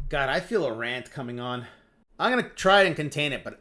God, I feel a rant coming on. I'm gonna try and contain it, but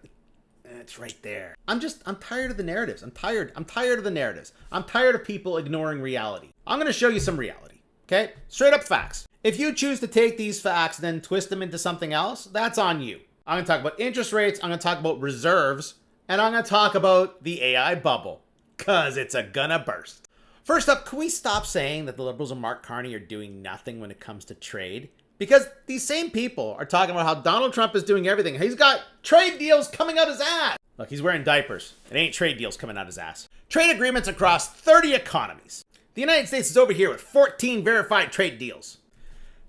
it's right there. I'm tired of the narratives. I'm tired of the narratives. I'm tired of people ignoring reality. I'm gonna show you some reality, okay? Straight up facts. If you choose to take these facts and then twist them into something else, that's on you. I'm gonna talk about interest rates, I'm gonna talk about reserves, and I'm gonna talk about the AI bubble, cause it's gonna burst. First up, can we stop saying that the liberals and Mark Carney are doing nothing when it comes to trade? Because these same people are talking about how Donald Trump is doing everything. He's got trade deals coming out his ass. Look, he's wearing diapers. It ain't trade deals coming out his ass. Trade agreements across 30 economies. The United States is over here with 14 verified trade deals.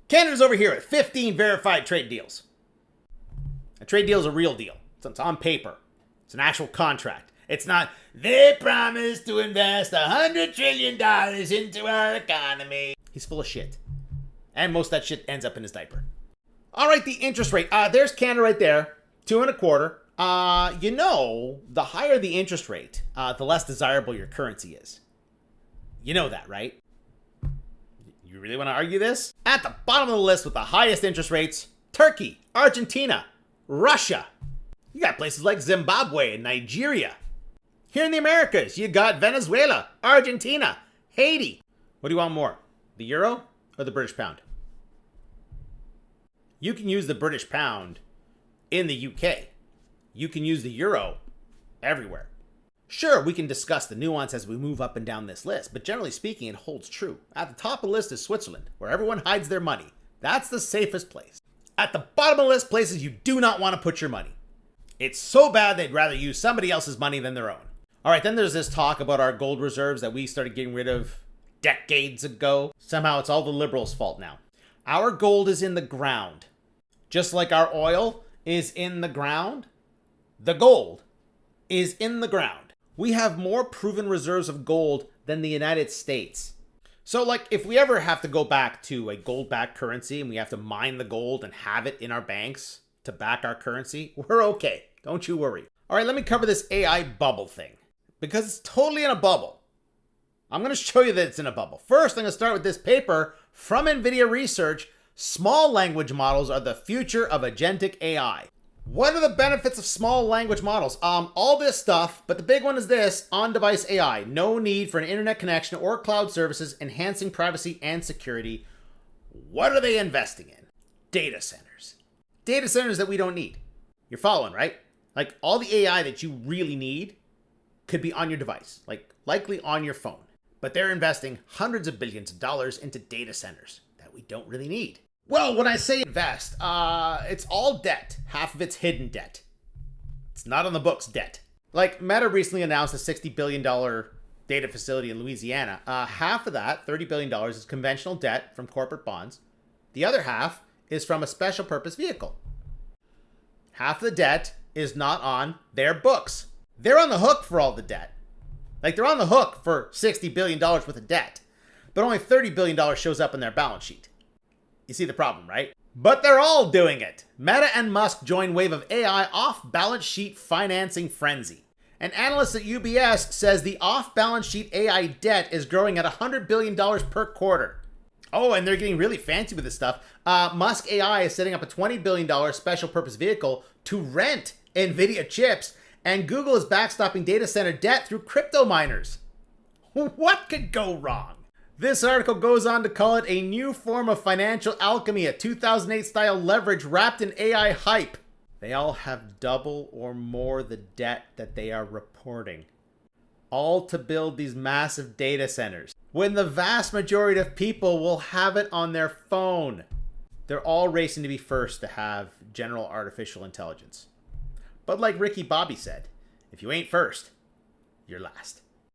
Canada's over here with 15 verified trade deals. A trade deal is a real deal. It's on paper. It's an actual contract. It's not, they promised to invest $100 trillion into our economy. He's full of shit. And most of that shit ends up in his diaper. All right, the interest rate. There's Canada right there, 2.25. You know, the higher the interest rate, the less desirable your currency is. You know that, right? You really want to argue this? At the bottom of the list with the highest interest rates, Turkey, Argentina, Russia. You got places like Zimbabwe and Nigeria. Here in the Americas, you got Venezuela, Argentina, Haiti. What do you want more? The euro or the British pound? You can use the British pound in the UK. You can use the euro everywhere. Sure, we can discuss the nuance as we move up and down this list, but generally speaking, it holds true. At the top of the list is Switzerland, where everyone hides their money. That's the safest place. At the bottom of the list, places you do not want to put your money. It's so bad they'd rather use somebody else's money than their own. All right, then there's this talk about our gold reserves that we started getting rid of decades ago. Somehow it's all the liberals' fault now. Our gold is in the ground. Just like our oil is in the ground, the gold is in the ground. We have more proven reserves of gold than the United States. So like if we ever have to go back to a gold-backed currency and we have to mine the gold and have it in our banks to back our currency, we're okay. Don't you worry. All right, let me cover this AI bubble thing because it's totally in a bubble. I'm going to show you that it's in a bubble. First, I'm going to start with this paper from NVIDIA Research. Small language models are the future of agentic AI. What are the benefits of small language models? All this stuff, but the big one is this: on-device AI. No need for an internet connection or cloud services, enhancing privacy and security. What are they investing in? Data centers. Data centers that we don't need. You're following, right? Like all the AI that you really need could be on your device, like likely on your phone. But they're investing hundreds of billions of dollars into data centers that we don't really need. Well, when I say invest, it's all debt. Half of it's hidden debt. It's not on the books debt. Like Meta recently announced a $60 billion data facility in Louisiana. Half of that, $30 billion, is conventional debt from corporate bonds. The other half is from a special purpose vehicle. Half of the debt is not on their books. They're on the hook for all the debt. Like they're on the hook for $60 billion worth of debt, but only $30 billion shows up in their balance sheet. You see the problem, right? But they're all doing it. Meta and Musk join wave of AI off-balance sheet financing frenzy. An analyst at UBS says the off-balance sheet AI debt is growing at $100 billion per quarter. Oh, and they're getting really fancy with this stuff. Musk AI is setting up a $20 billion special purpose vehicle to rent NVIDIA chips, and Google is backstopping data center debt through crypto miners. What could go wrong? This article goes on to call it a new form of financial alchemy, a 2008 style leverage wrapped in AI hype. They all have double or more the debt that they are reporting. All to build these massive data centers, when the vast majority of people will have it on their phone. They're all racing to be first to have general artificial intelligence. But like Ricky Bobby said, if you ain't first, you're last.